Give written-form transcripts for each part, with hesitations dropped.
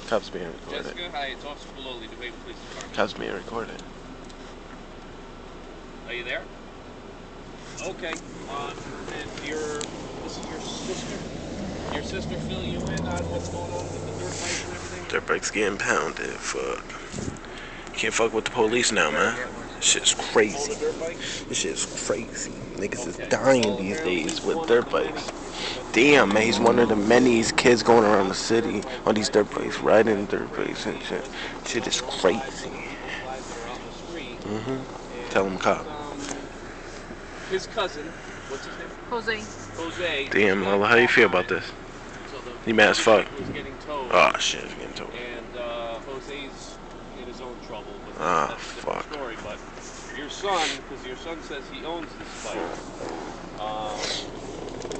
Cops being recorded. Jessica, hi, it's Officer Lolo, the Wayne Police Department. Cops being recorded. Are you there? Okay. And this is your sister? Your sister fill you in on what's going on with the dirt bikes and everything? Dirt bikes getting pounded. Fuck. You can't fuck with the police now, man. This shit's crazy. This shit's crazy. Niggas is dying these days with dirt bikes. Damn, man, he's one of the many kids going around the city on these dirt bikes, riding dirt bikes and shit. Shit is crazy. Tell him, cop. His cousin, what's his name? Jose. Damn, Lolo, how you feel about this? You mad as fuck? Oh shit, he's getting towed. And Jose's in his own trouble. But ah, that's a fuck. Story. But your son, because your son says he owns this bike.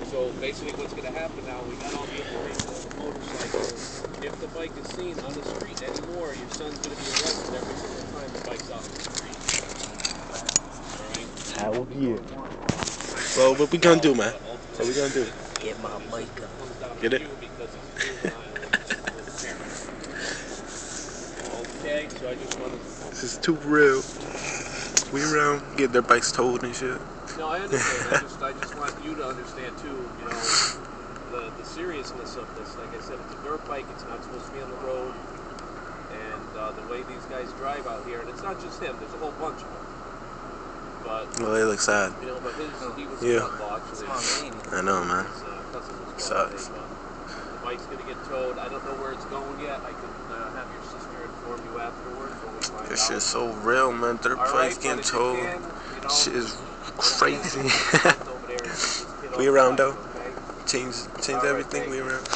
So basically, what's going to happen now? We got all the information on the motorcycle. If the bike is seen on the street anymore, your son's going to be arrested every single time the bike's out on the street. All right. Hell yeah. Well, what we gonna do, man? What we gonna do? Get my bike up. Get it? Okay, so I just want to... This is too real. We around, get their bikes towed and shit. No, I understand. I just want you to understand too, you know, the seriousness of this. Like I said, it's a dirt bike, it's not supposed to be on the road. And the way these guys drive out here, and it's not just him, there's a whole bunch of them. But, well, they look sad. You know, but he was yeah. I know, man. Sucks. The bike's gonna get towed. I don't know where it's going yet. I can have your sister inform you afterwards when we find out. This shit's so real, man. Dirt bikes getting towed. Shit is crazy. We around though. Change everything. We around.